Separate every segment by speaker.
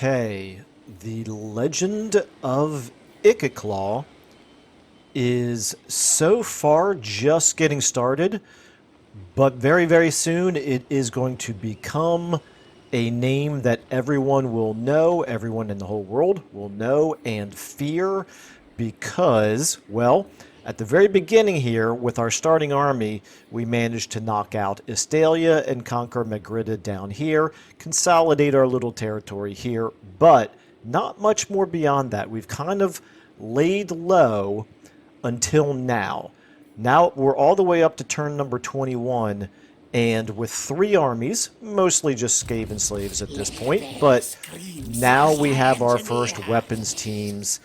Speaker 1: Okay, the Legend of Ikit is so far just getting started, but very, very soon it is going to become a name that everyone will know, everyone in the whole world will know and fear because, well, at the very beginning here, with our starting army, we managed to knock out Estalia and conquer Magrida down here, consolidate our little territory here, but not much more beyond that. We've kind of laid low until now. Now we're all the way up to turn number 21, and with 3 armies, mostly just Skaven slaves at this point, but now we have our first weapons teams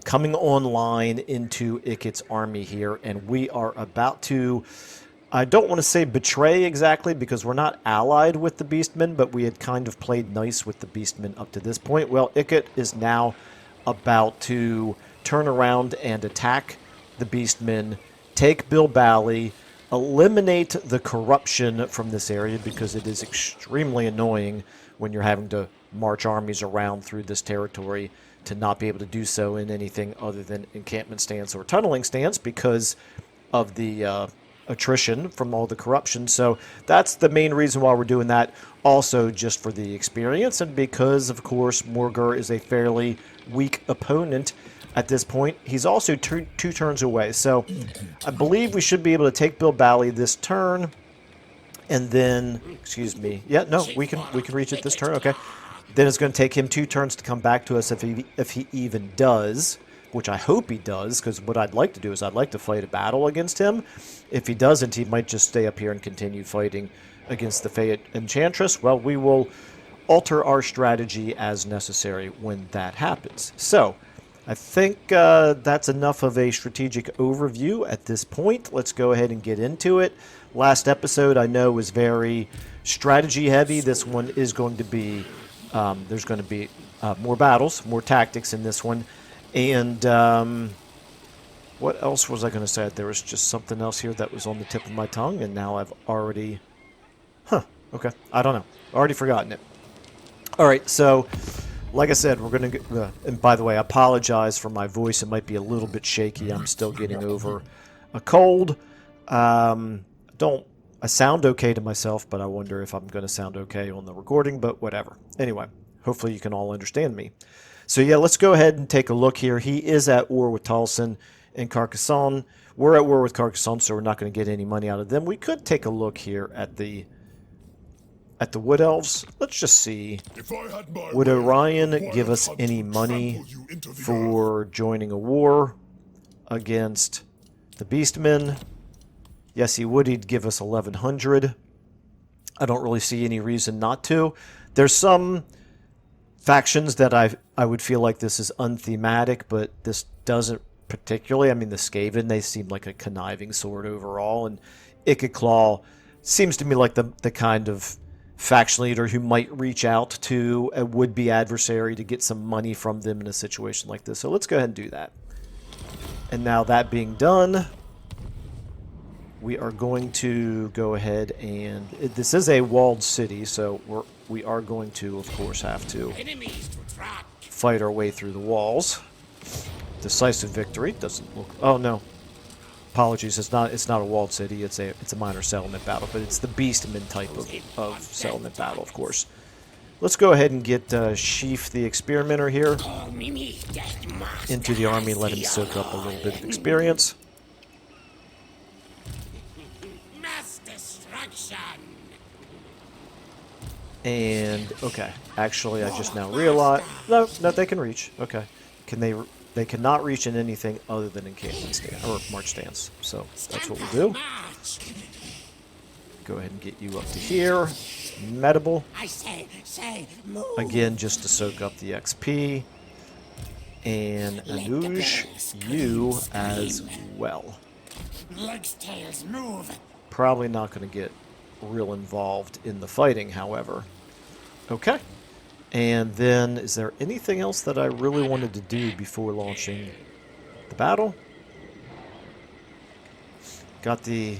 Speaker 1: coming online into Ikit's army here, and we are about to, I don't want to say betray exactly, because we're not allied with the Beastmen, but we had kind of played nice with the Beastmen up to this point. Well, Ikit is now about to turn around and attack the Beastmen, take Bilbali, eliminate the corruption from this area, because it is extremely annoying when you're having to march armies around through this territory to not be able to do so in anything other than encampment stance or tunneling stance because of the attrition from all the corruption. So that's the main reason why we're doing that. Also just for the experience, and because, of course, Morgur is a fairly weak opponent at this point. He's also two turns away. So I believe we should be able to take Bilbali this turn. And then, excuse me. Yeah, no, we can reach it this turn. Okay. Then it's going to take him 2 turns to come back to us if he even does, which I hope he does, because what I'd like to do is I'd like to fight a battle against him. If he doesn't, he might just stay up here and continue fighting against the Fey Enchantress. Well, we will alter our strategy as necessary when that happens. So I think that's enough of a strategic overview at this point. Let's go ahead and get into it. Last episode, I know, was very strategy heavy. This one is going to be, there's going to be more battles, more tactics in this one. And what else was I going to say? There was just something else here that was on the tip of my tongue, and now I've already, okay, I don't know. Already forgotten it. All right, so like I said, we're going to, and by the way, I apologize for my voice. It might be a little bit shaky. I'm still getting over a cold. I sound okay to myself, but I wonder if I'm going to sound okay on the recording, but whatever. Anyway, hopefully you can all understand me. So yeah, let's go ahead and take a look here. He is at war with Taliesin and Carcassonne. We're at war with Carcassonne, so we're not going to get any money out of them. We could take a look here at the Wood Elves. Let's just see. Would Orion give us any money for joining a war against the Beastmen? Yes, he would. He'd give us 1,100. I don't really see any reason not to. There's some factions that I would feel like this is unthematic, but this doesn't particularly. I mean, the Skaven, they seem like a conniving sort overall, and Ikit seems to me like the kind of faction leader who might reach out to a would-be adversary to get some money from them in a situation like this. So let's go ahead and do that. And now that being done, we are going to go ahead and... This is a walled city, so we are going to, of course, have to fight our way through the walls. Decisive victory. Doesn't look... Oh, no. Apologies, it's not a walled city, it's a minor settlement battle, but it's the Beastmen type of settlement battle, of course. Let's go ahead and get Sheaf the Experimenter here into the army, let him soak up a little bit of experience. And, okay, actually I just now realized... No, they can reach. Okay. Can they... They cannot reach in anything other than encampment stance, or march stance. So that's what we'll do. Go ahead and get you up to here. Medable. Again, just to soak up the XP. And Anuj, you as well. Probably not going to get real involved in the fighting, however. Okay. And then, is there anything else that I really wanted to do before launching the battle? Got the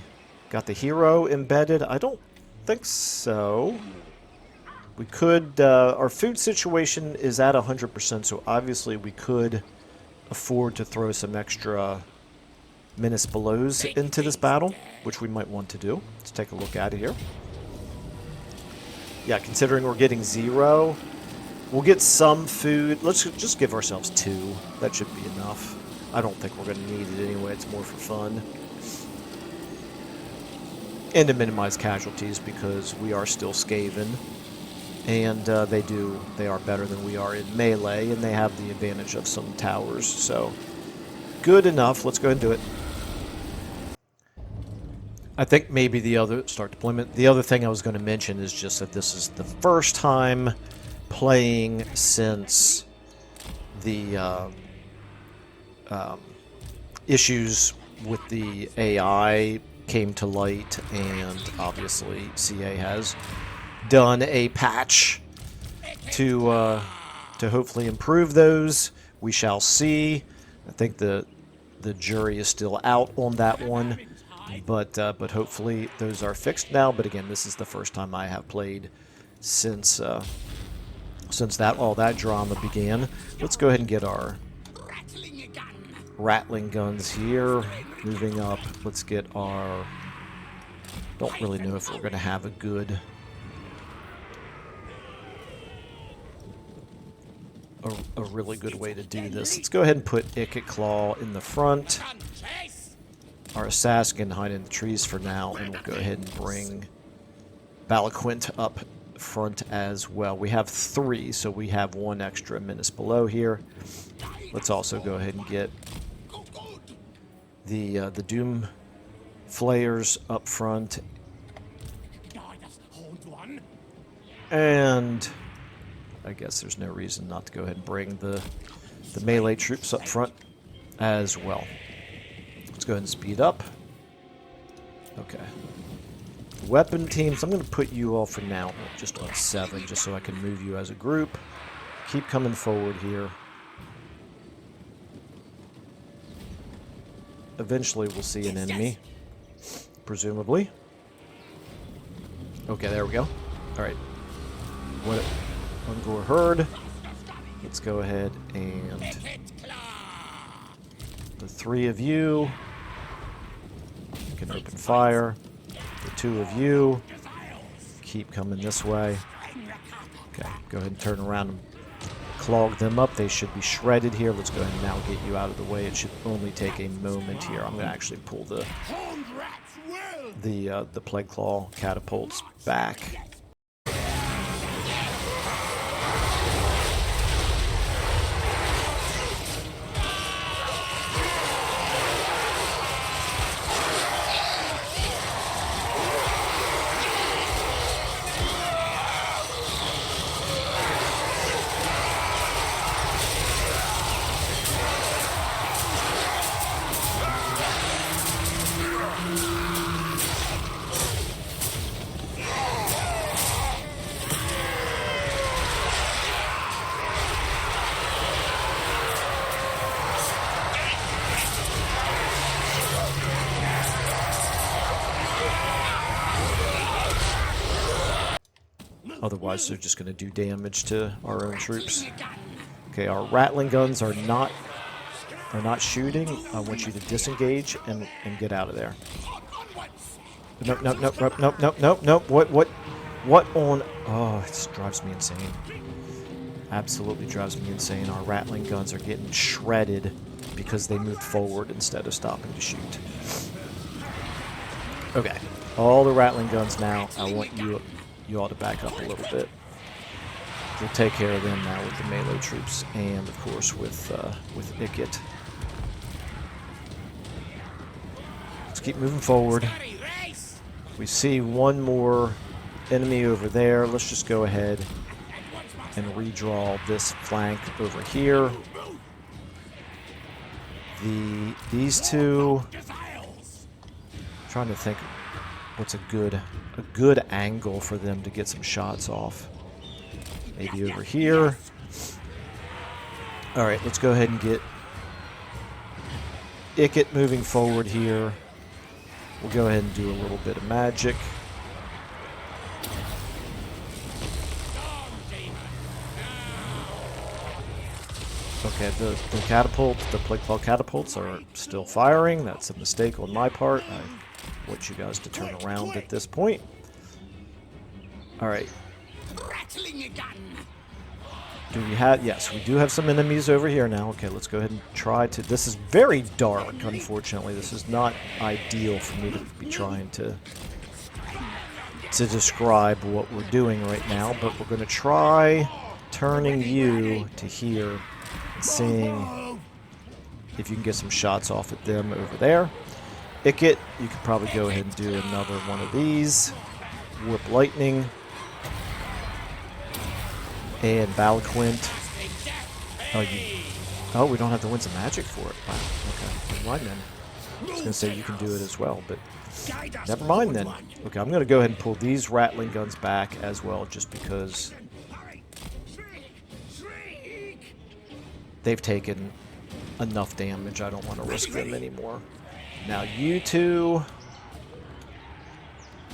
Speaker 1: hero embedded? I don't think so. We could, our food situation is at 100%, so obviously we could afford to throw some extra Menace Belows into this battle, which we might want to do. Let's take a look at it here. Yeah, considering we're getting 0, we'll get some food. Let's just give ourselves 2. That should be enough. I don't think we're going to need it anyway. It's more for fun. And to minimize casualties because we are still Skaven. And they are better than we are in melee, and they have the advantage of some towers. So, good enough. Let's go ahead and do it. I think maybe the other, start deployment. The other thing I was going to mention is just that this is the first time playing since the issues with the AI came to light, and obviously CA has done a patch to hopefully improve those. We shall see. I think the jury is still out on that one, but hopefully those are fixed now. But again, this is the first time I have played since all that drama began. Let's go ahead and get our Rattling guns here. Moving up, let's get our... Don't really know if we're going to have a good... A really good way to do this. Let's go ahead and put Ikit Claw in the front. Our assassin can hide in the trees for now, and we'll go ahead and bring Balaquint up front as well. We have 3, so we have 1 extra Menace Below here. Let's also go ahead and get the Doom Flayers up front. And I guess there's no reason not to go ahead and bring the melee troops up front as well. Let's go ahead and speed up. Okay. Weapon teams, I'm going to put you all for now just on 7, just so I can move you as a group. Keep coming forward here. Eventually we'll see an enemy, presumably. Okay, there we go. Alright. What Ungor Herd. Let's go ahead and the 3 of you can open fire. The 2 of you keep coming this way. Okay, go ahead and turn around and clog them up. They should be shredded here. Let's go ahead and now get you out of the way. It should only take a moment here. I'm going to actually pull the Plague Claw catapults back. Otherwise, they're just going to do damage to our own troops. Okay, our rattling guns are not shooting. I want you to disengage and get out of there. Nope, nope, nope, nope, nope, nope, nope, nope. What on? Oh, it drives me insane. Absolutely drives me insane. Our rattling guns are getting shredded because they moved forward instead of stopping to shoot. Okay, all the rattling guns now. I want you all to back up a little bit. We'll take care of them now with the melee troops and, of course, with Ikit. Let's keep moving forward. We see one more enemy over there. Let's just go ahead and redraw this flank over here. These two. I'm trying to think what's a good angle for them to get some shots off. Maybe over here. All right, let's go ahead and get Ikit moving forward here. We'll go ahead and do a little bit of magic. Okay, the plague claw catapults are still firing. That's a mistake on my part. I want you guys to turn around at this point. All right. Do we have... Yes, we do have some enemies over here now. Okay, let's go ahead and try to... This is very dark, unfortunately. This is not ideal for me to be trying to describe what we're doing right now, but we're going to try turning you to here and seeing if you can get some shots off at them over there. Ikit, you could probably go ahead and do another one of these. Warp Lightning. And Balquint. Oh, we don't have the Winds of Magic for it. Wow, okay. Never mind then. I was going to say you can do it as well, but never mind then. Okay, I'm going to go ahead and pull these Rattling Guns back as well, just because they've taken enough damage. I don't want to risk them anymore. Now, you two...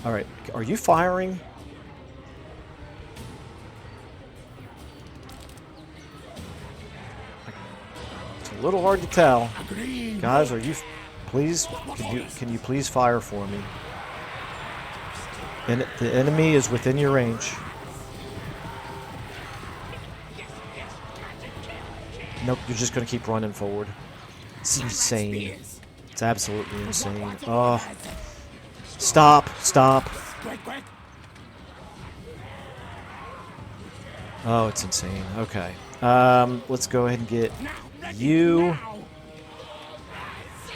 Speaker 1: Alright, are you firing? It's a little hard to tell. Guys, are you... Please, can you please fire for me? And the enemy is within your range. Nope, you're just going to keep running forward. It's insane. It's absolutely insane. Oh. Stop. Stop. Oh, it's insane. Okay. Let's go ahead and get you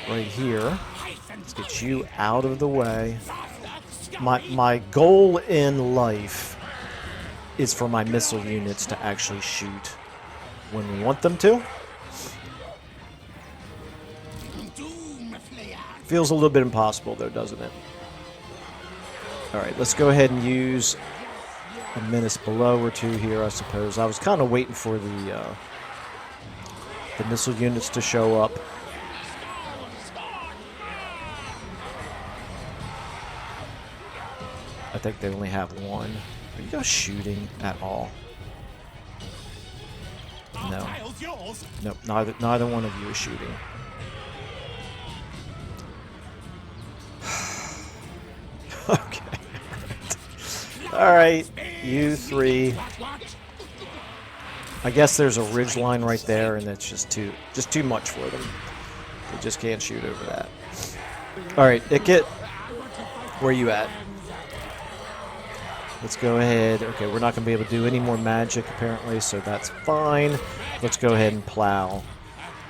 Speaker 1: right here. Let's get you out of the way. My goal in life is for my missile units to actually shoot when we want them to. Feels a little bit impossible though, doesn't it? Alright, let's go ahead and use a Menace Below or two here, I suppose. I was kind of waiting for the missile units to show up. I think they only have one. Are you guys shooting at all? No. Nope, neither one of you is shooting. Okay. Alright, you three. I guess there's a ridge line right there, and that's just too much for them. They just can't shoot over that. Alright, Ikit, where are you at? Let's go ahead. Okay, we're not going to be able to do any more magic, apparently, so that's fine. Let's go ahead and plow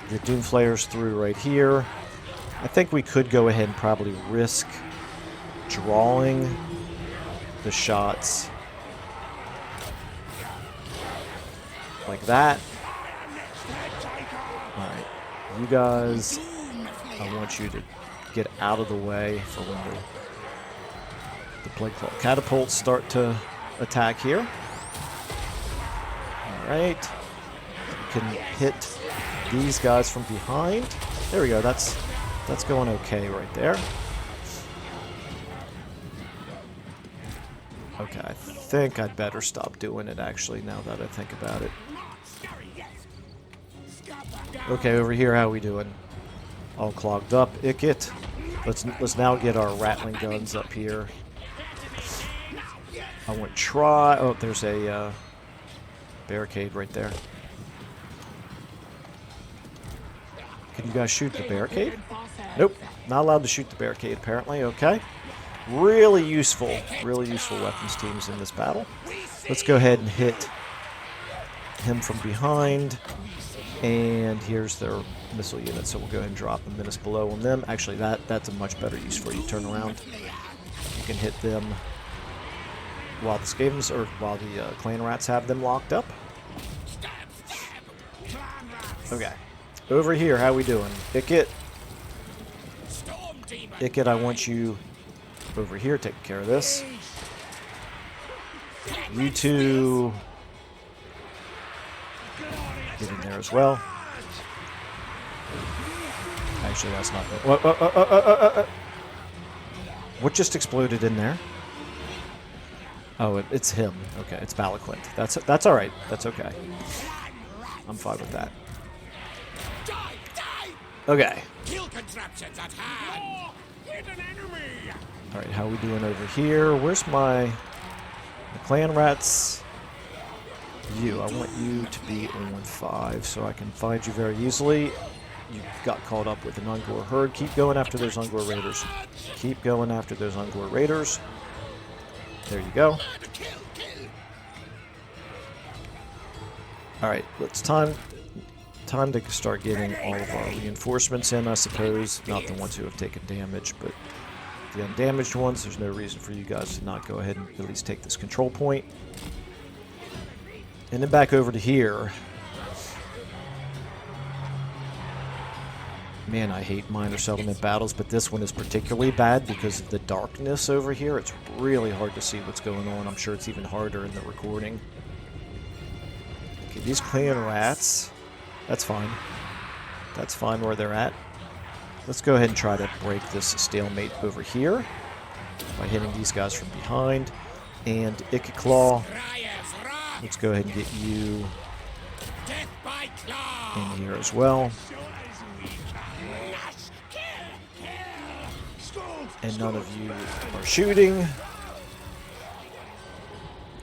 Speaker 1: the Doomflayers through right here. I think we could go ahead and probably risk drawing the shots like that. Alright, you guys, I want you to get out of the way for when the plague claw catapults start to attack here. Alright, you can hit these guys from behind. There we go, that's going okay right there. Okay, I think I'd better stop doing it, actually, now that I think about it. Okay, over here, how are we doing? All clogged up. Ikit. Let's now get our Rattling Guns up here. I want to try... Oh, there's a barricade right there. Can you guys shoot the barricade? Nope, not allowed to shoot the barricade, apparently. Okay. Really useful weapons teams in this battle. Let's go ahead and hit him from behind. And here's their missile unit, so we'll go ahead and drop a Menace Below on them. Actually, that's a much better use for you. Turn around. You can hit them while the Skavens, or while the Clan Rats have them locked up. Okay. Over here, how we doing? Ikit. Ikit, I want you over here taking care of this. You two get in there as well. Actually, that's not good. What just exploded in there? Oh, it's him. Okay, it's Balquint. That's all right. That's okay. I'm fine with that. Okay.
Speaker 2: Kill contraptions at hand. Hit an enemy.
Speaker 1: All right, how are we doing over here? Where's the clan rats? You. I want you to be on 5 so I can find you very easily. You got caught up with an Ungor herd. Keep going after those Ungor raiders. Keep going after those Ungor raiders. There you go. All right, it's time to start getting all of our reinforcements in, I suppose. Not the ones who have taken damage, but the undamaged ones. There's no reason for you guys to not go ahead and at least take this control point. And then back over to here. Man, I hate minor settlement battles, but this one is particularly bad because of the darkness over here. It's really hard to see what's going on. I'm sure it's even harder in the recording. Okay, these clan rats, that's fine. That's fine where they're at. Let's go ahead and try to break this stalemate over here by hitting these guys from behind. And Ikit Claw, let's go ahead and get you in here as well. And none of you are shooting.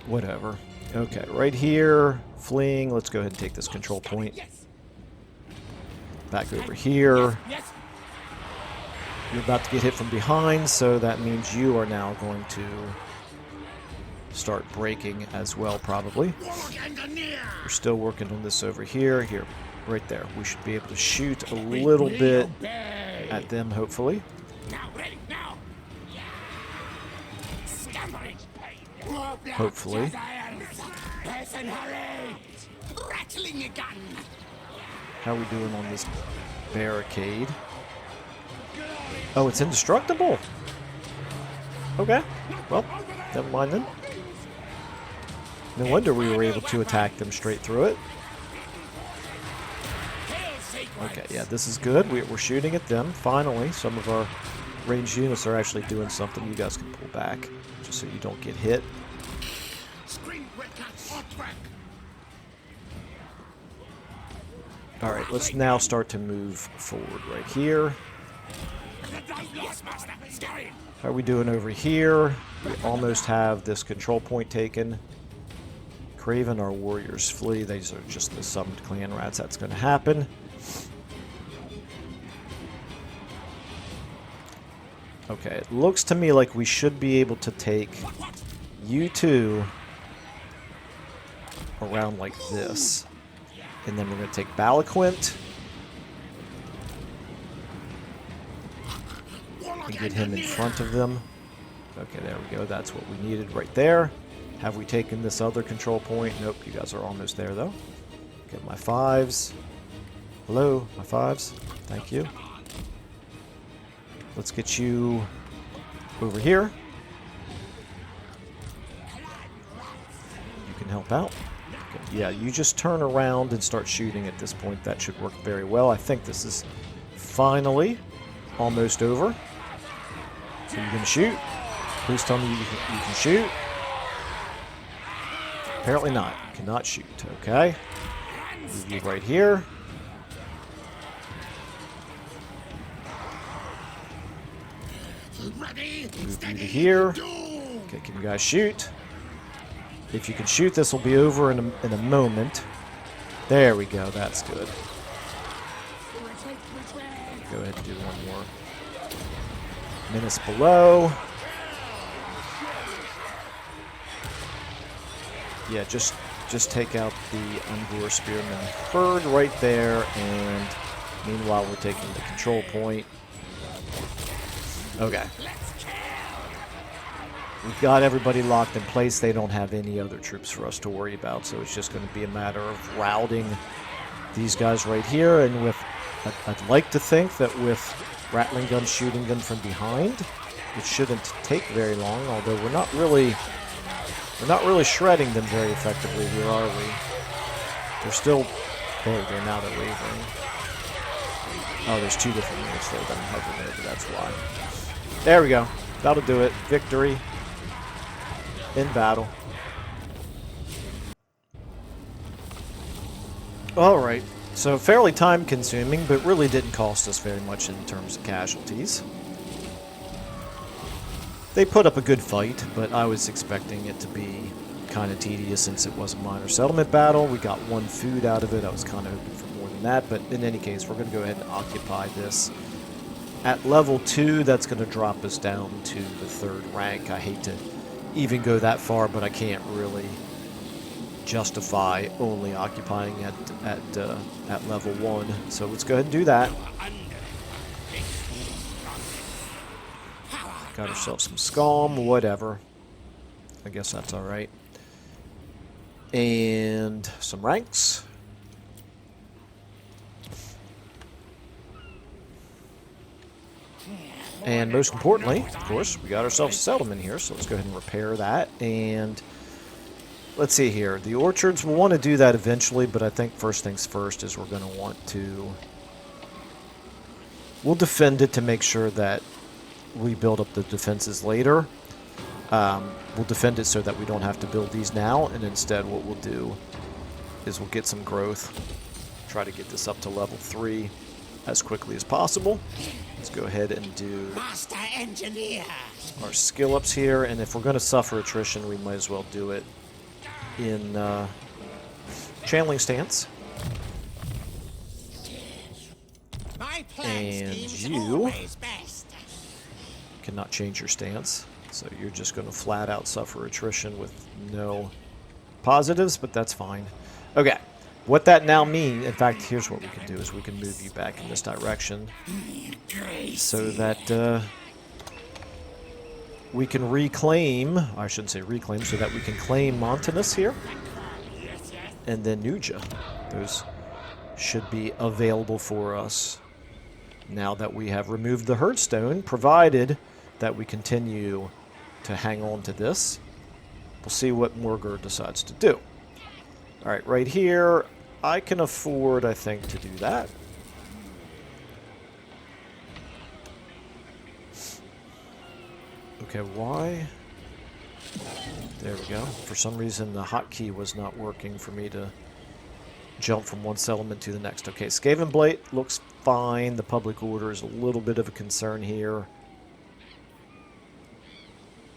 Speaker 1: Whatever. Okay, right here, fleeing. Let's go ahead and take this control point. Back over here. You're about to get hit from behind, so that means you are now going to start breaking as well, probably. We're still working on this over here. Here, right there. We should be able to shoot a little bit at them, hopefully. Hopefully. How are we doing on this barricade? Oh, it's indestructible. Okay. Well, never mind then. No wonder we were able to attack them straight through it. Okay, yeah, this is good. We're shooting at them. Finally, some of our ranged units are actually doing something. You guys can pull back just so you don't get hit. Alright, let's now start to move forward right here. How are we doing over here? We almost have this control point taken. Craven, our warriors flee. These are just the summoned clan rats. That's going to happen. Okay, it looks to me like we should be able to take you two around like this. And then we're going to take Balaquint and get him in front of them. Okay, there we go. That's what we needed right there. Have we taken this other control point? Nope, you guys are almost there, though. Get my 5s. Hello, my 5s. Thank you. Let's get you over here. You can help out. Okay, yeah, you just turn around and start shooting at this point. That should work very well. I think this is finally almost over. So you can shoot. Please tell me you can shoot. Apparently not. You cannot shoot. Okay. Move you right here. Move you to here. Okay, can you guys shoot? If you can shoot, this will be over in a moment. There we go. That's good. Go ahead and do one more. Menace below. Yeah, just take out the Ungor Spearman herd right there, and meanwhile we're taking the control point. Okay. We've got everybody locked in place. They don't have any other troops for us to worry about, so it's just going to be a matter of routing these guys right here. And with, I'd like to think that with rattling guns shooting them from behind, it shouldn't take very long. Although we're not really shredding them very effectively here, are we? They're still... There we go, now they're wavering. Oh, there's two different units there that I'm hovering over, that's why. There we go. That'll do it. Victory. In battle. Alright. So fairly time consuming, but really didn't cost us very much in terms of casualties. They put up a good fight, but I was expecting it to be kind of tedious since it was a minor settlement battle. We got 1 food out of it. I was kind of hoping for more than that, but in any case, we're going to go ahead and occupy this. At level 2, that's going to drop us down to the 3rd rank. I hate to even go that far, but I can't really justify only occupying at level 1. So let's go ahead and do that. Got ourselves some scum, whatever. I guess that's alright. And some ranks. And most importantly, of course, we got ourselves a settlement here, so let's go ahead and repair that. And let's see here. The orchards, we'll want to do that eventually, but I think first things first is we're going to want to... We'll defend it to make sure that we build up the defenses later. We'll defend it so that we don't have to build these now, and instead what we'll do is we'll get some growth. Try to get this up to level 3 as quickly as possible. Let's go ahead and do
Speaker 2: Master Engineer.
Speaker 1: our skill ups here, and if we're going to suffer attrition, we might as well do it in channeling stance.
Speaker 2: My
Speaker 1: And
Speaker 2: schemes
Speaker 1: you
Speaker 2: always best.
Speaker 1: cannot change your stance, so you're just going to flat out suffer attrition with no positives, but that's fine. Okay, what that now means, in fact, here's what we can do, is we can move you back in this direction so that we can reclaim, I shouldn't say reclaim, so that we can claim Montanus here, and then Nuja. Those should be available for us now that we have removed the Herdstone, provided that we continue to hang on to this. We'll see what Morgur decides to do. Alright, right here, I can afford, I think, to do that. Okay, why? There we go. For some reason, the hotkey was not working for me to jump from one settlement to the next. Okay, Skaven Blade looks fine. The public order is a little bit of a concern here.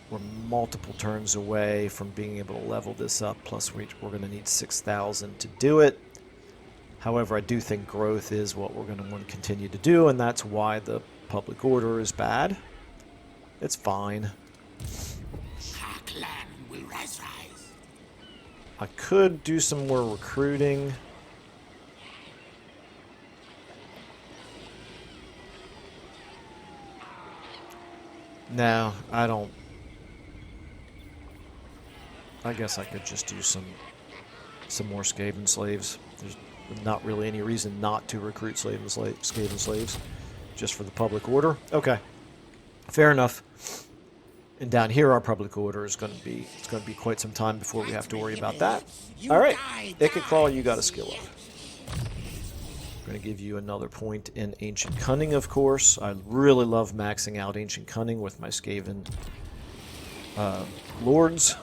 Speaker 1: We're multiple turns away from being able to level this up, plus we're going to need 6,000 to do it. However, I do think growth is what we're going to want to continue to do, and that's why the public order is bad. It's fine.
Speaker 2: Our clan will rise.
Speaker 1: I could do some more recruiting. No, I don't. I guess I could just do some more Skaven slaves. There's not really any reason not to recruit Skaven slaves, just for the public order. Okay, fair enough. And down here, our public order is going to be, it's going to be quite some time before we have to worry about that. All right, Ikit Claw, you got a skill up. I'm going to give you another point in Ancient Cunning, of course. I really love maxing out Ancient Cunning with my Skaven lords.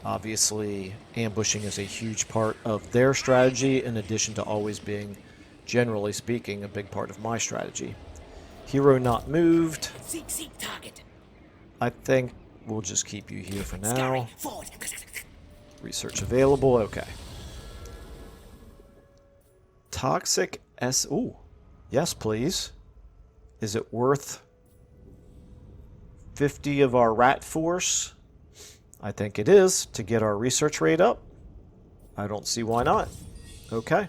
Speaker 1: Obviously, ambushing is a huge part of their strategy, in addition to always being, generally speaking, a big part of my strategy. Hero not moved.
Speaker 2: Seek target.
Speaker 1: I think we'll just keep you here for now. Research available, okay. Toxic S... Ooh, yes, please. Is it worth 50 of our rat force? I think it is, to get our research rate up. I don't see why not. Okay.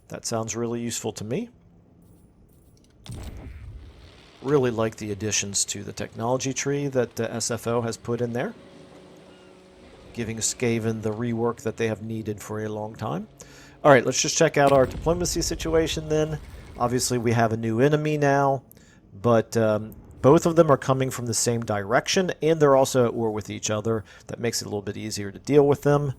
Speaker 1: That sounds really useful to me. Really like the additions to the technology tree that SFO has put in there, giving Skaven the rework that they have needed for a long time. Alright, let's just check out our diplomacy situation then. Obviously we have a new enemy now, but both of them are coming from the same direction, and they're also at war with each other. That makes it a little bit easier to deal with them.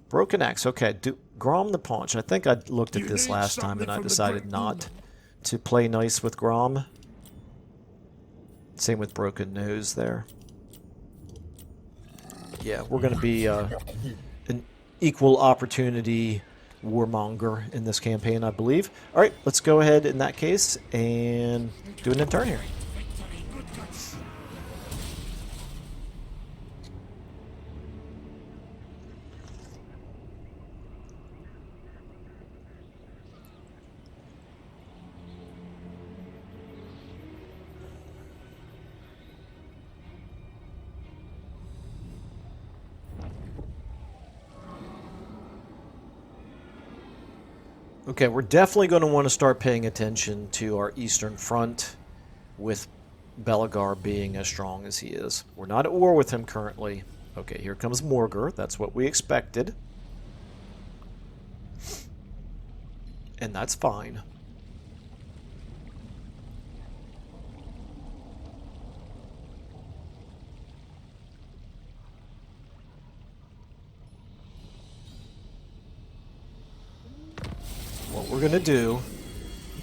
Speaker 1: Broken Axe, okay. Grom the Paunch. I think I looked at this last time and I decided not to play nice with Grom. Same with Broken Nose there. Yeah, we're going to be equal opportunity warmonger in this campaign, I believe. All right, let's go ahead in that case and do an turn here. Okay, we're definitely going to want to start paying attention to our eastern front with Baldur being as strong as he is. We're not at war with him currently. Okay, here comes Morgur. That's what we expected. And that's fine. What we're going to do...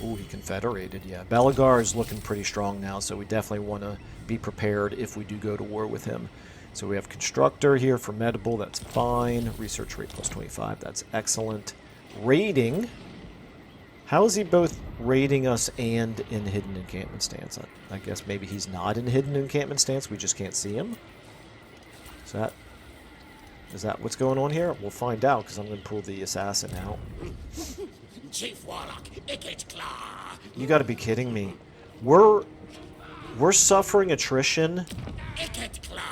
Speaker 1: Ooh, he confederated, yeah. Baldur is looking pretty strong now, so we definitely want to be prepared if we do go to war with him. So we have Constructor here for Medable, that's fine. Research rate plus 25, that's excellent. Raiding. How is he both raiding us and in Hidden Encampment Stance? I guess maybe he's not in Hidden Encampment Stance, we just can't see him? Is that what's going on here? We'll find out, because I'm going to pull the Assassin out.
Speaker 2: Chief Warlock, Ikit Claw.
Speaker 1: You gotta be kidding me. We're suffering attrition
Speaker 2: Ikit Claw.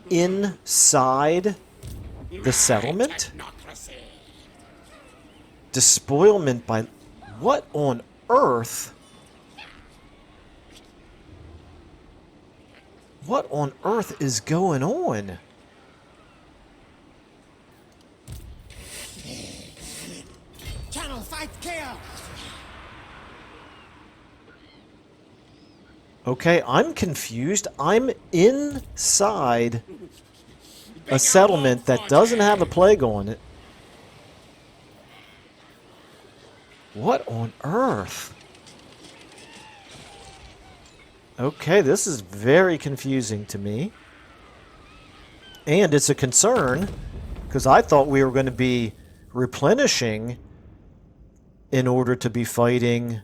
Speaker 1: inside the settlement?
Speaker 2: Technocracy.
Speaker 1: Despoilment by... What on earth? What on earth is going on?
Speaker 2: Channel fight kill.
Speaker 1: Okay, I'm confused. I'm inside a settlement that doesn't have a plague on it. What on earth? Okay, this is very confusing to me. And it's a concern, because I thought we were going to be replenishing in order to be fighting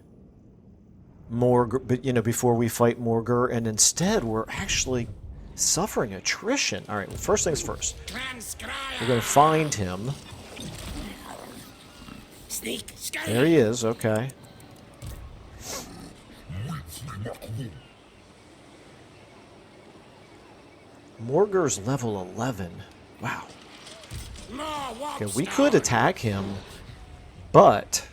Speaker 1: Morgur, but, you know, before we fight Morgur, and instead we're actually suffering attrition. All right, well, first things first. We're going to find him.
Speaker 2: Sneak,
Speaker 1: There he is, okay. Morgur's level 11. Wow. Okay, we could attack him, but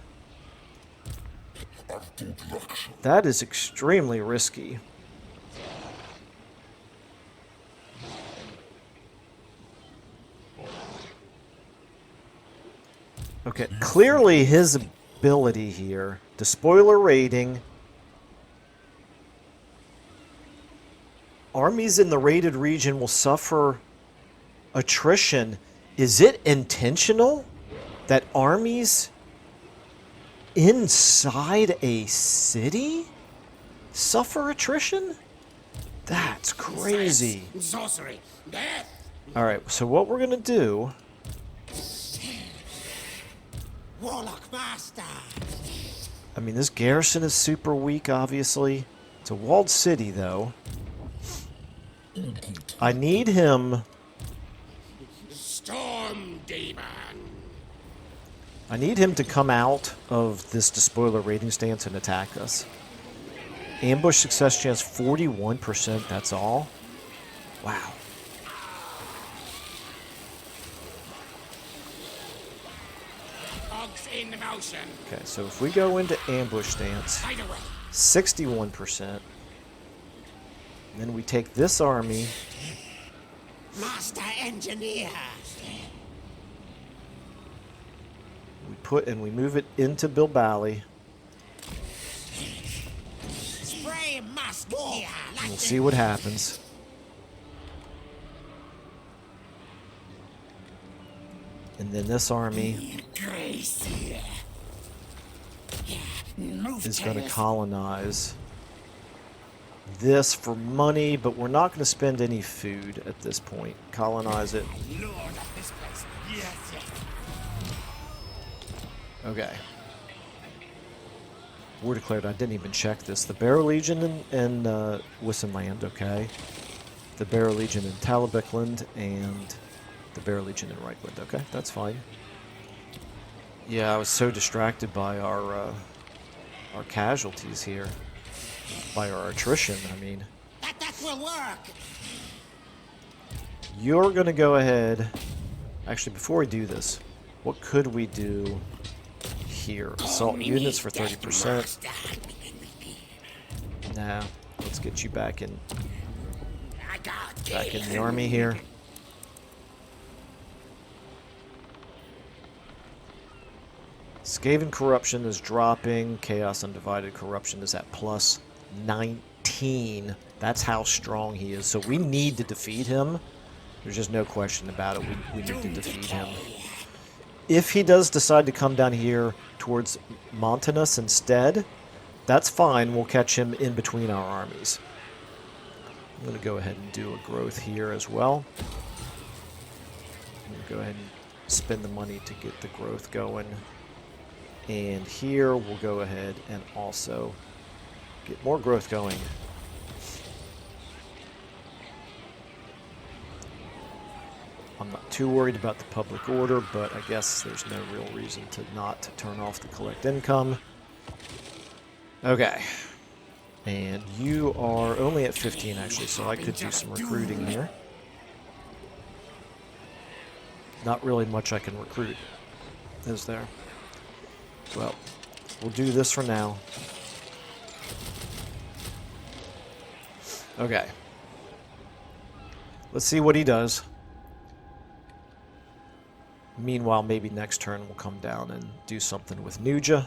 Speaker 1: that is extremely risky. Okay, clearly his ability here, despoiler raiding, armies in the raided region will suffer attrition. Is it intentional that armies inside a city suffer attrition? That's crazy.
Speaker 2: Sorcery. Death.
Speaker 1: All right, so what we're going to do...
Speaker 2: Warlock Master.
Speaker 1: I mean, this garrison is super weak, obviously. It's a walled city, though. I need him...
Speaker 2: Storm Demon.
Speaker 1: I need him to come out of this despoiler raiding stance and attack us. Ambush success chance 41%, that's all? Wow.
Speaker 2: Dogs in motion.
Speaker 1: Okay, so if we go into ambush stance,
Speaker 2: Right away.
Speaker 1: 61%. And then we take this army.
Speaker 2: Master Engineer.
Speaker 1: We move it into Bilbali.
Speaker 2: Spray Master.
Speaker 1: We'll see what happens. And then this army is going to colonize this for money, but we're not going to spend any food at this point. Colonize it.
Speaker 2: Lord of this place. Yes, yes.
Speaker 1: Okay. War declared. I didn't even check this. The Barrow Legion in Wissenland, okay. The Barrow Legion in Talabecland, and the Barrow Legion in Reichland. Okay, that's fine. Yeah, I was so distracted by our casualties here. By our attrition, I mean.
Speaker 2: That will work.
Speaker 1: You're going to go ahead... Actually, before we do this, what could we do here? Assault units for 30%. Nah, let's get you back in the army here. Skaven corruption is dropping. Chaos Undivided corruption is at plus 19. That's how strong he is. So we need to defeat him. There's just no question about it. We need to defeat him. If he does decide to come down here towards Montanus instead, that's fine. We'll catch him in between our armies. I'm going to go ahead and do a growth here as well. I'm going to go ahead and spend the money to get the growth going. And here we'll go ahead and also get more growth going. I'm not too worried about the public order, but I guess there's no real reason to not turn off the collect income. Okay. And you are only at 15, actually, so I could do some recruiting here. Not really much I can recruit, is there? Well, we'll do this for now. Okay. Let's see what he does. Meanwhile, maybe next turn we'll come down and do something with Nuja.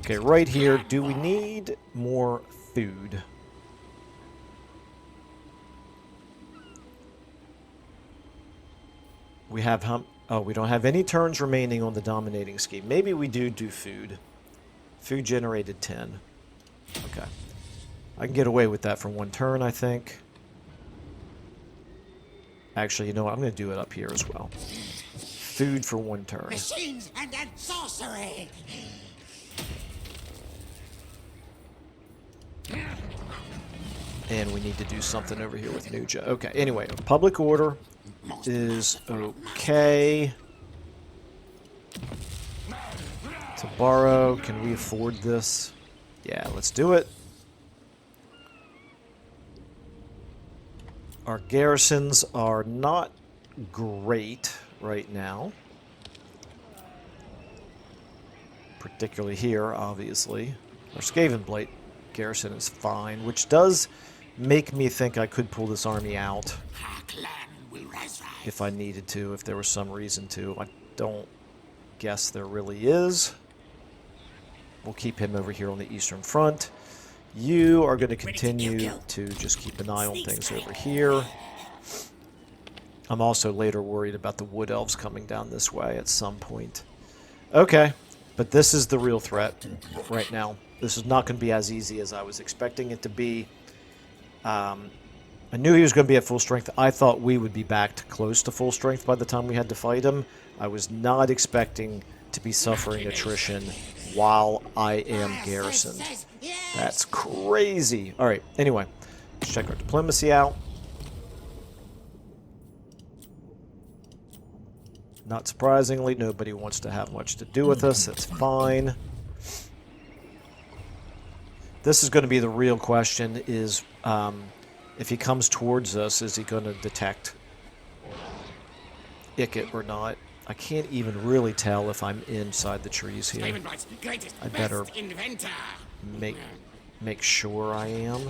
Speaker 1: Okay, right here, do we need more food? We have we don't have any turns remaining on the dominating scheme. Maybe we do food. Food generated 10. Okay. I can get away with that for one turn, I think. Actually, you know what? I'm going to do it up here as well. Food for one turn.
Speaker 2: Machines and sorcery.
Speaker 1: And we need to do something over here with Nuja. Okay, anyway, public order is okay. To borrow, can we afford this? Yeah, let's do it. Our garrisons are not great right now. Particularly here, obviously. Our Skaven Blight garrison is fine, which does make me think I could pull this army out if I needed to, if there was some reason to. I don't guess there really is. We'll keep him over here on the Eastern Front. You are going to continue to just keep an eye on things over here. I'm also later worried about the Wood Elves coming down this way at some point. Okay, but this is the real threat right now. This is not going to be as easy as I was expecting it to be. I knew he was going to be at full strength. I thought we would be back to close to full strength by the time we had to fight him. I was not expecting to be suffering attrition while I am garrisoned. That's crazy. All right, anyway, let's check our diplomacy out. Not surprisingly, nobody wants to have much to do with us. That's fine. This is going to be the real question, is if he comes towards us, is he going to detect Ikit or not? I can't even really tell if I'm inside the trees here. I better make sure I am.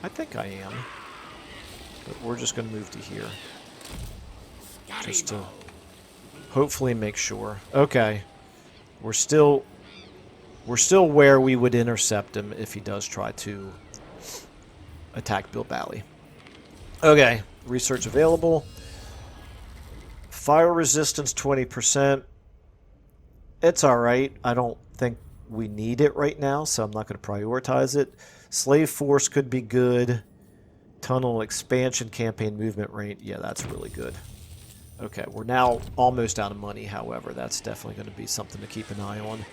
Speaker 1: I think I am. But we're just going to move to here. Just to hopefully make sure. Okay. We're still where we would intercept him if he does try to attack Bill Bally. Okay. Research available. Fire resistance 20%. It's alright. I don't think we need it right now, so I'm not going to prioritize it. Slave force could be good. Tunnel expansion campaign movement rate. Yeah, that's really good. Okay, we're now almost out of money, however. That's definitely going to be something to keep an eye on.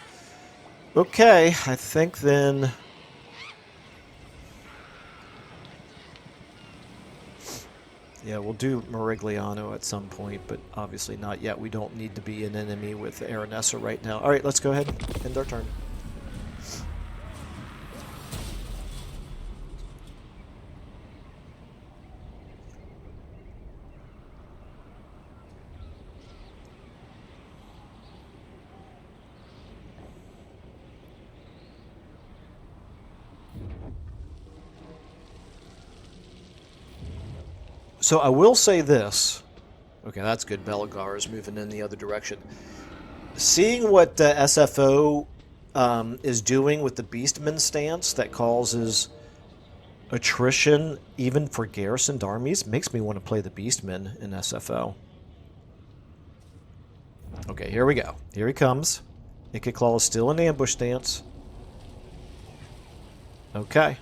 Speaker 1: Okay, I think then... Yeah, we'll do Merigliano at some point, but obviously not yet. We don't need to be an enemy with Aranessa right now. Alright, let's go ahead and end our turn. So I will say this. Okay, that's good. Belagar is moving in the other direction. Seeing what SFO is doing with the Beastman stance that causes attrition even for garrisoned armies makes me want to play the Beastmen in SFO. Okay, here we go. Here he comes. Ikit Claw is still in ambush stance. Okay.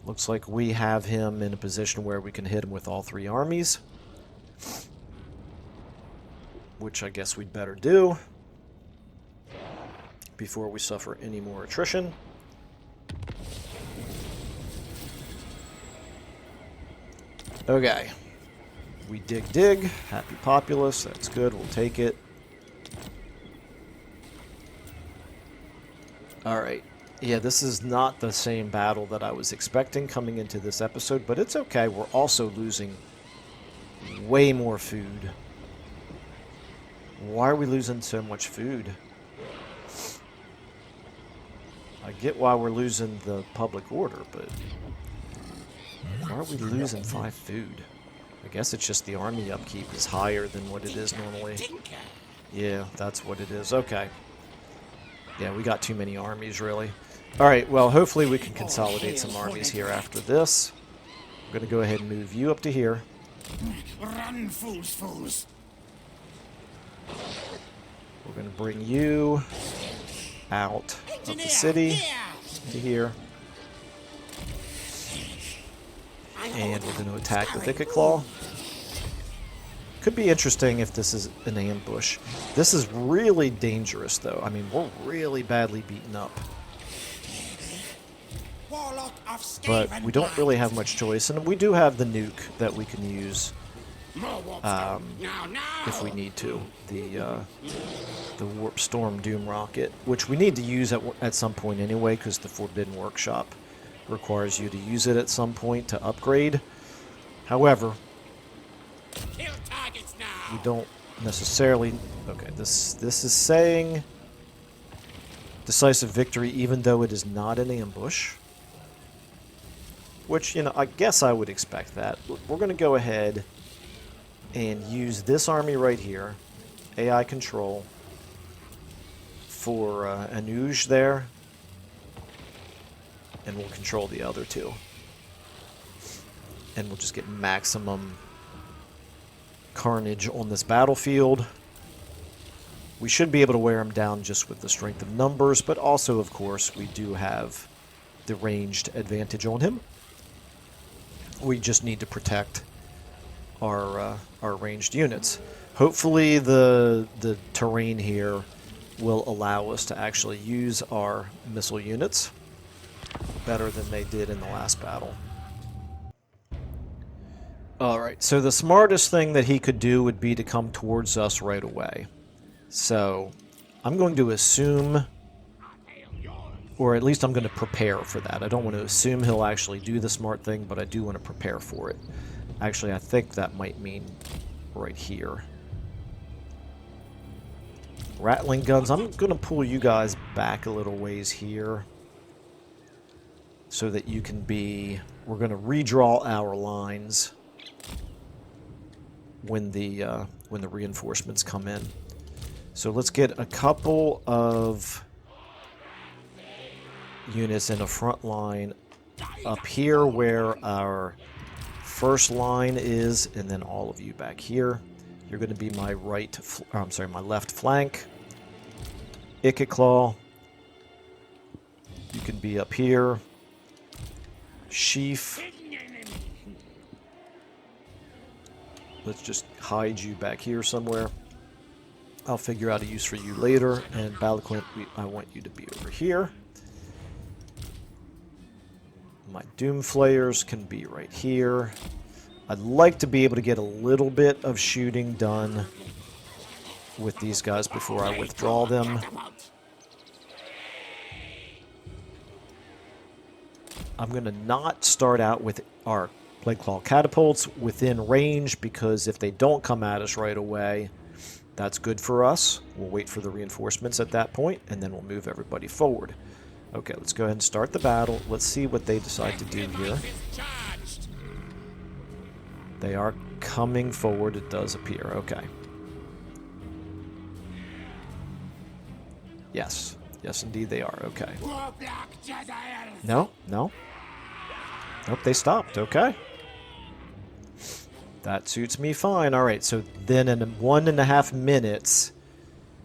Speaker 1: Looks like we have him in a position where we can hit him with all three armies. Which I guess we'd better do before we suffer any more attrition. Okay. We dig. Happy populace. That's good. We'll take it. Alright. Yeah, this is not the same battle that I was expecting coming into this episode, but it's okay. We're also losing way more food. Why are we losing so much food? I get why we're losing the public order, but why are we losing 5 food? I guess it's just the army upkeep is higher than what it is normally. Yeah, that's what it is. Okay. Yeah, we got too many armies, really. Alright, well, hopefully we can consolidate some armies here after this. I'm going to go ahead and move you up to here.
Speaker 2: Run, fools.
Speaker 1: We're going to bring you out of the city to here. And we're going to attack with Ikit Claw. Could be interesting if this is an ambush. This is really dangerous, though. I mean, we're really badly beaten up. But we don't really have much choice, and we do have the nuke that we can use if we need to. The Warp Storm Doom Rocket, which we need to use at some point anyway, because the Forbidden Workshop requires you to use it at some point to upgrade. However, we don't necessarily... Okay, this is saying decisive victory even though it is not an ambush. Which, you know, I guess I would expect that. We're going to go ahead and use this army right here, AI control, for Anuj there. And we'll control the other two. And we'll just get maximum carnage on this battlefield. We should be able to wear him down just with the strength of numbers, but also, of course, we do have the ranged advantage on him. We just need to protect our ranged units. Hopefully the terrain here will allow us to actually use our missile units better than they did in the last battle. Alright, so the smartest thing that he could do would be to come towards us right away. So, I'm going to assume, or at least I'm going to prepare for that. I don't want to assume he'll actually do the smart thing, but I do want to prepare for it. Actually, I think that might mean right here. Rattling guns, I'm going to pull you guys back a little ways here so that you can be... We're going to redraw our lines when the reinforcements come in. So let's get a couple of units in a front line up here where our first line is, and then all of you back here. You're going to be my my left flank. Ikit Claw, you can be up here. Sheaf. Let's just hide you back here somewhere. I'll figure out a use for you later. And Baldur, I want you to be over here. My Doom Flayers can be right here. I'd like to be able to get a little bit of shooting done with these guys before I withdraw them. I'm going to not start out with our Plague Claw catapults within range, because if they don't come at us right away, that's good for us. We'll wait for the reinforcements at that point, and then we'll move everybody forward. Okay, let's go ahead and start the battle. Let's see what they decide to do here. They are coming forward, it does appear. Okay. Yes. Yes, indeed they are. Okay. No, no. Nope, they stopped. Okay. That suits me fine. Alright, so then in 1.5 minutes,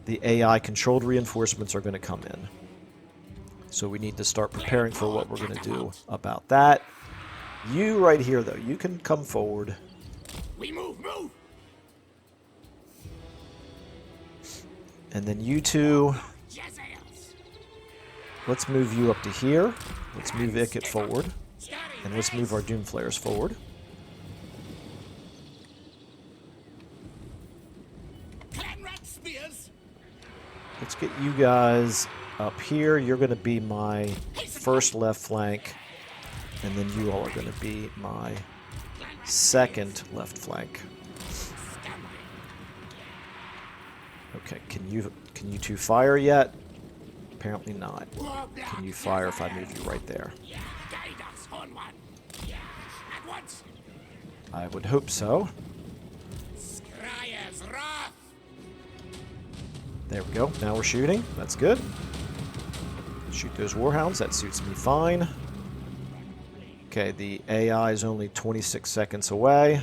Speaker 1: the AI-controlled reinforcements are going to come in. So we need to start preparing for what we're going to do about that. You right here, though, you can come forward.
Speaker 2: We move.
Speaker 1: And then you two, let's move you up to here. Let's move Ikit forward. And let's move our Doom Flayers forward. Let's get you guys up here. You're going to be my first left flank. And then you all are going to be my second left flank. Okay, can you two fire yet? Apparently not. Can you fire if I move you right there? I would hope so. There we go. Now we're shooting. That's good. Shoot those warhounds. That suits me fine. Okay, the AI is only 26 seconds away.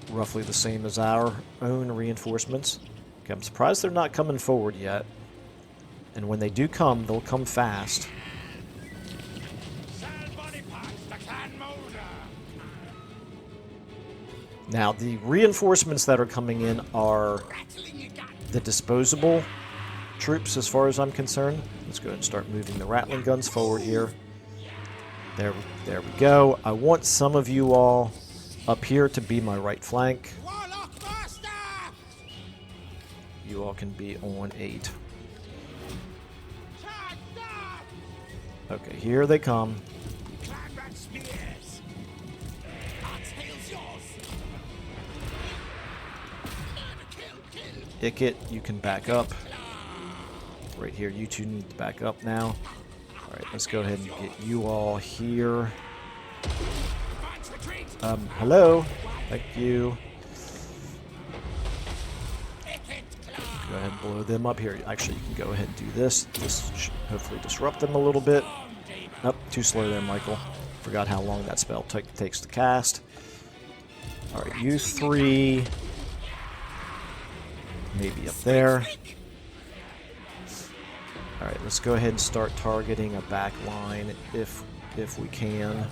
Speaker 1: Roughly the same as our own reinforcements. Okay, I'm surprised they're not coming forward yet. And when they do come, they'll come fast. Now, the reinforcements that are coming in are the disposable troops, as far as I'm concerned. Let's go ahead and start moving the rattling guns forward here. There we go. I want some of you all up here to be my right flank. You all can be on 8. Okay, here they come. Ikit, you can back up. Right here, you two need to back up now. Alright, let's go ahead and get you all here. Hello. Thank you. Go ahead and blow them up here. Actually, you can go ahead and do this. This should hopefully disrupt them a little bit. Nope, too slow there, Michael. Forgot how long that spell takes to cast. Alright, you three. Maybe up there. Alright, let's go ahead and start targeting a back line if we can.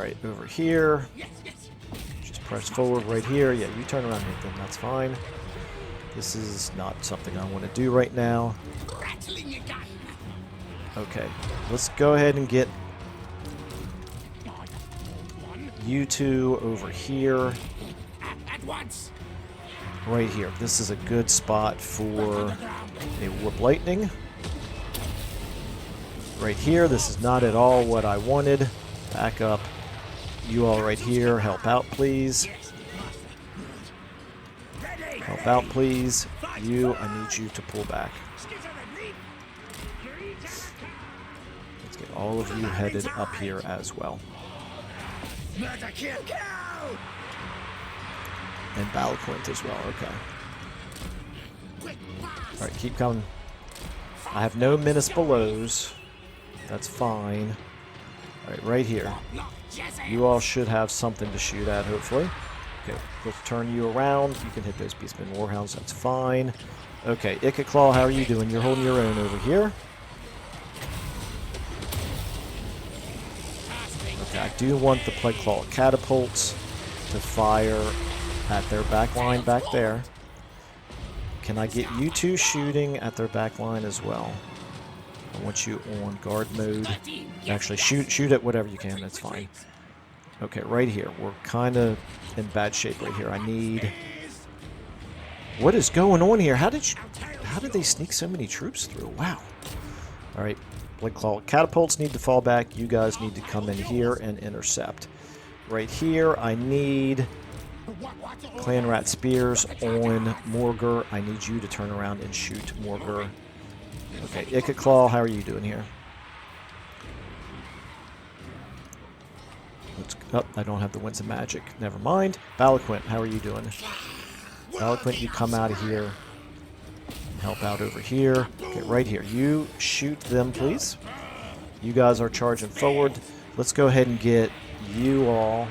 Speaker 1: Alright, over here. Just press forward right here. Yeah, you turn around and hit them. That's fine. This is not something I want to do right now. Okay, let's go ahead and get you two over here. Right here. This is a good spot for a Warp Lightning. Right here. This is not at all what I wanted. Back up. You all right here. Help out, please. Help out, please. You, I need you to pull back. Let's get all of you headed up here as well. And Balquint as well, okay. Alright, keep coming. I have no menace belows. That's fine. Alright, right here. You all should have something to shoot at, hopefully. Okay, let's turn you around. You can hit those Beastmen Warhounds, that's fine. Okay, Ikit Claw, how are you doing? You're holding your own over here. Okay, I do want the Plague Claw catapults to fire at their back line back there. Can I get you two shooting at their back line as well? I want you on guard mode. Actually, shoot at whatever you can, that's fine. Okay, right here. We're kind of in bad shape right here. I need... What is going on here? How did they sneak so many troops through? Wow. Alright, Plague Claw catapults need to fall back. You guys need to come in here and intercept. Right here, I need Clan Rat Spears on Morgur. I need you to turn around and shoot Morgur. Okay, Ikit Claw, how are you doing here? Oh, I don't have the Winds of Magic. Never mind. Balquint, how are you doing? Balquint, you come out of here. Help out over here. Okay, right here. You shoot them, please. You guys are charging forward. Let's go ahead and get you all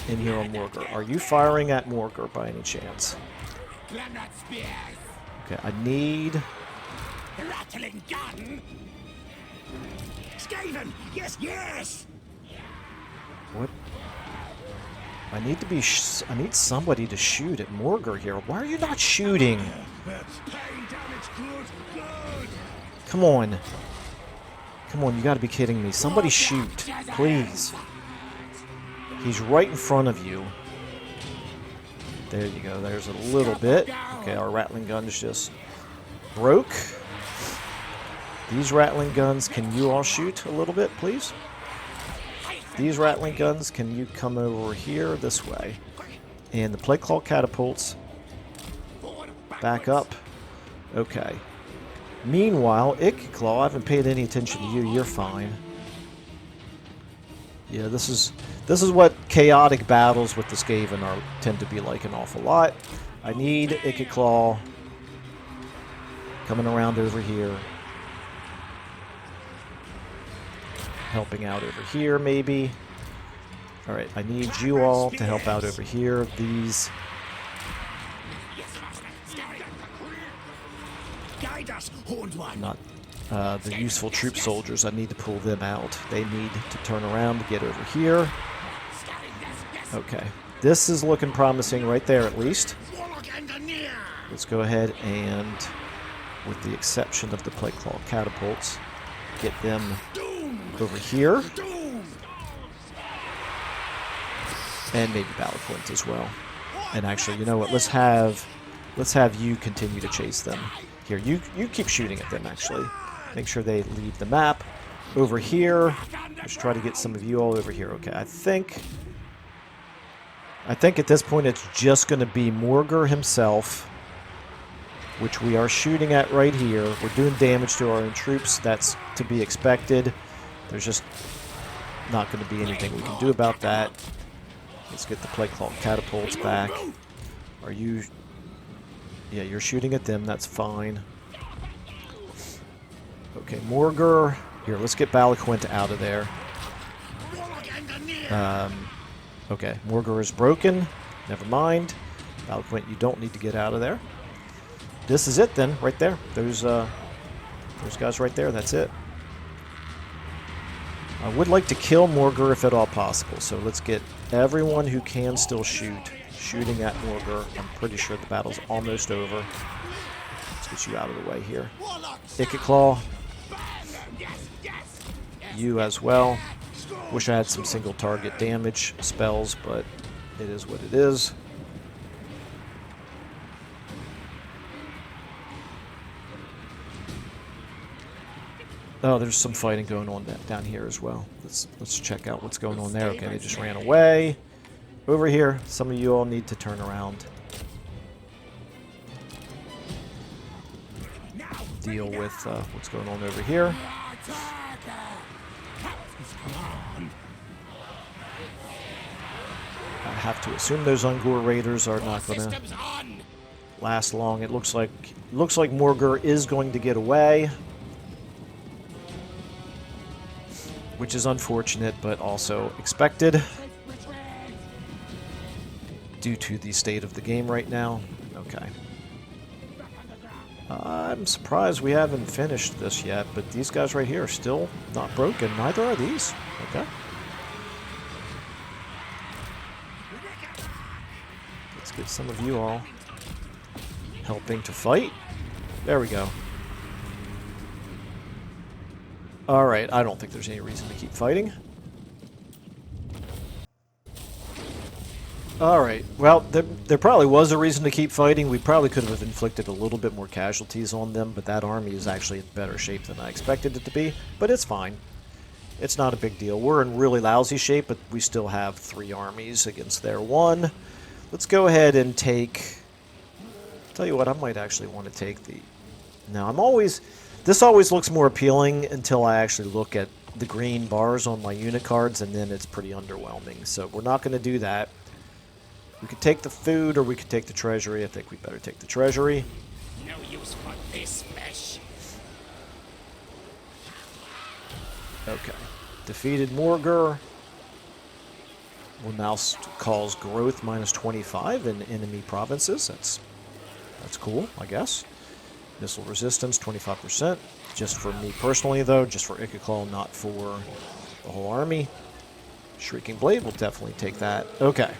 Speaker 1: in here on Morgur. Are you firing at Morgur by any chance? Okay, I need...
Speaker 2: Rattling gun. Skaven, yes, yes.
Speaker 1: What? I need to be. I need somebody to shoot at Morgur here. Why are you not shooting? Come on. Come on, you got to be kidding me. Somebody shoot, please. He's right in front of you. There you go. There's a little bit. Okay, our rattling guns just broke. These rattling guns, can you all shoot a little bit, please? These rattling guns, can you come over here this way? And the Plague Claw catapults, back up. Okay. Meanwhile, Ikit Claw, I haven't paid any attention to you. You're fine. Yeah, this is what chaotic battles with the Skaven tend to be like an awful lot. I need Ikit Claw coming around over here. Helping out over here, maybe. Alright, I need you all to help out over here. These... Not the useful troop soldiers. I need to pull them out. They need to turn around to get over here. Okay. This is looking promising right there, at least. Let's go ahead and, with the exception of the Plague Claw catapults, get them over here. And maybe Balquint as well. And actually, you know what? Let's have you continue to chase them. Here, you keep shooting at them, actually. Make sure they leave the map. Over here, let's try to get some of you all over here. Okay, I think at this point it's just going to be Morgur himself, which we are shooting at right here. We're doing damage to our own troops. That's to be expected. There's just not going to be anything we can do about that. Let's get the Plague Claw catapults back. Are you... Yeah, you're shooting at them. That's fine. Okay, Morgur. Here, let's get Balquint out of there. Okay, Morgur is broken. Never mind. Balquint, you don't need to get out of there. This is it then, right there. Those guys right there, that's it. I would like to kill Morgur if at all possible, so let's get everyone who can still shoot shooting at Morgur. I'm pretty sure the battle's almost over. Let's get you out of the way here. Ikit Claw. You as well. Wish I had some single target damage spells, but it is what it is. Oh, there's some fighting going on down here as well. Let's check out what's going on there. Okay, they just ran away. Over here, some of you all need to turn around. Deal with what's going on over here. I have to assume those Ungor Raiders are not going to last long. It looks like Morgur is going to get away, which is unfortunate, but also expected due to the state of the game right now. Okay. I'm surprised we haven't finished this yet, but these guys right here are still not broken. Neither are these. Okay. Let's get some of you all helping to fight. There we go. Alright, I don't think there's any reason to keep fighting. Alright, well, there probably was a reason to keep fighting. We probably could have inflicted a little bit more casualties on them, but that army is actually in better shape than I expected it to be. But it's fine. It's not a big deal. We're in really lousy shape, but we still have 3 armies against their 1. Let's go ahead and take... Tell you what, I might actually want to take the... Now, this always looks more appealing until I actually look at the green bars on my unit cards, and then it's pretty underwhelming. So we're not going to do that. We could take the food, or we could take the treasury. I think we better take the treasury.
Speaker 2: No use for this mesh.
Speaker 1: Okay. Defeated Morgur. Will now cause growth minus 25 in enemy provinces. That's cool, I guess. Missile resistance, 25%. Just for me personally, though. Just for Ikit Claw, not for the whole army. Shrieking Blade will definitely take that. Okay.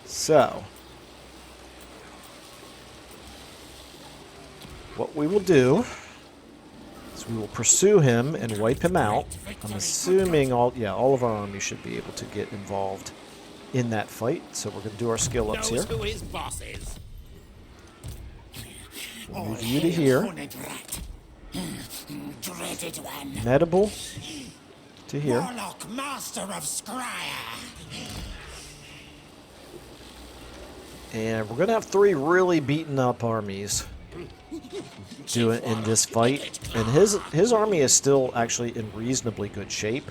Speaker 1: So, what we will do is we will pursue him and wipe him out. I'm assuming all of our army should be able to get involved in that fight. So we're going to do our skill ups here.
Speaker 2: Who his boss is.
Speaker 1: We'll move you to here. Medable to here.
Speaker 2: Warlock, master of Scryer.
Speaker 1: And we're going to have 3 really beaten up armies doing in this fight. And his army is still actually in reasonably good shape,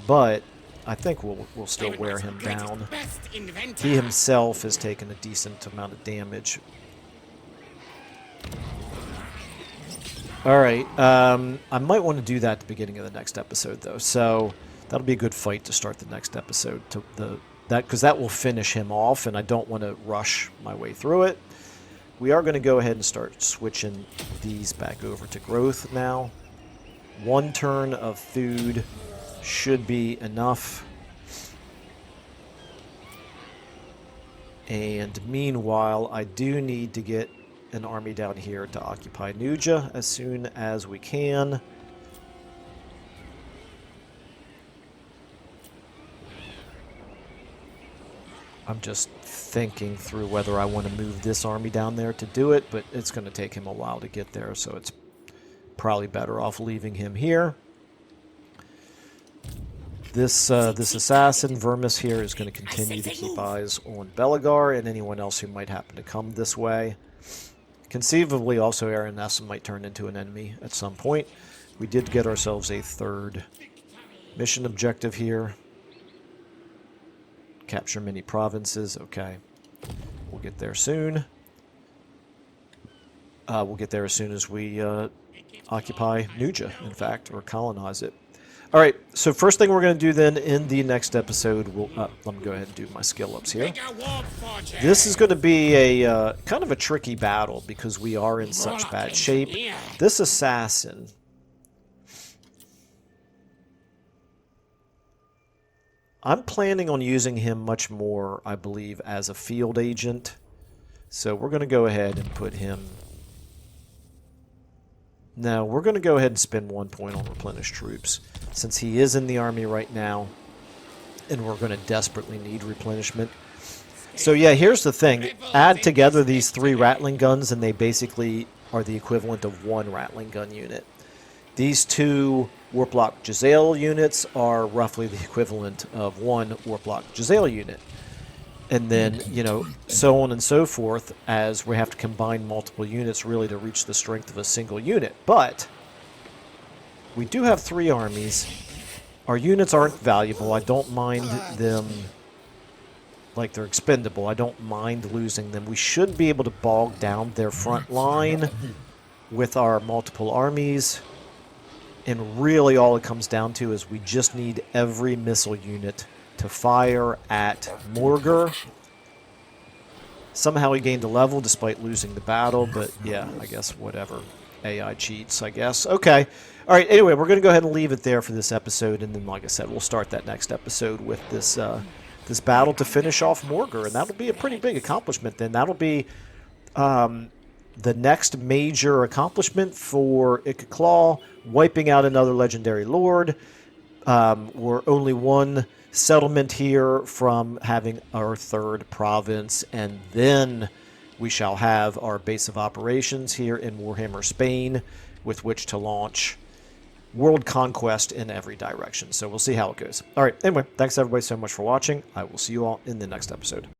Speaker 1: but I think we'll still wear him down. He himself has taken a decent amount of damage. Alright, I might want to do that at the beginning of the next episode, though. So that'll be a good fight to start the next episode. Because that will finish him off, and I don't want to rush my way through it. We are going to go ahead and start switching these back over to growth now. 1 turn of food should be enough. And meanwhile, I do need to get an army down here to occupy Nuja as soon as we can. I'm just thinking through whether I want to move this army down there to do it, but it's going to take him a while to get there, so it's probably better off leaving him here. This assassin, Vermis here, is going to continue to keep eyes on Belagar and anyone else who might happen to come this way. Conceivably, also, Aranessa might turn into an enemy at some point. We did get ourselves a 3rd mission objective here. Capture many provinces. Okay. We'll get there soon. We'll get there as soon as we occupy Nuja, in fact, or colonize it. All right, so first thing we're going to do then in the next episode, let me go ahead and do my skill ups here. This is going to be a kind of a tricky battle because we are in such bad shape. This assassin I'm planning on using him much more, I believe, as a field agent. So we're going to go ahead and put him... No, we're going to go ahead and spend 1 point on replenish troops, since he is in the army right now, and we're going to desperately need replenishment. So yeah, here's the thing. Add together these 3 rattling guns, and they basically are the equivalent of 1 rattling gun unit. These 2 Warplock Jezzail units are roughly the equivalent of 1 Warplock Jezzail unit. And then, you know, so on and so forth, as we have to combine multiple units really to reach the strength of a single unit. But we do have 3 armies. Our units aren't valuable. I don't mind them, like they're expendable. I don't mind losing them. We should be able to bog down their front line with our multiple armies. And really all it comes down to is we just need every missile unit to fire at Morgur. Somehow he gained a level despite losing the battle, but yeah, I guess whatever. AI cheats, I guess. Okay. All right, anyway, we're going to go ahead and leave it there for this episode, and then, like I said, we'll start that next episode with this this battle to finish off Morgur, and that'll be a pretty big accomplishment then. That'll be the next major accomplishment for Ikit, wiping out another legendary lord. We're only 1 settlement here from having our 3rd province, and then we shall have our base of operations here in Warhammer, Spain, with which to launch world conquest in every direction. So we'll see how it goes. All right, anyway, thanks everybody so much for watching. I will see you all in the next episode.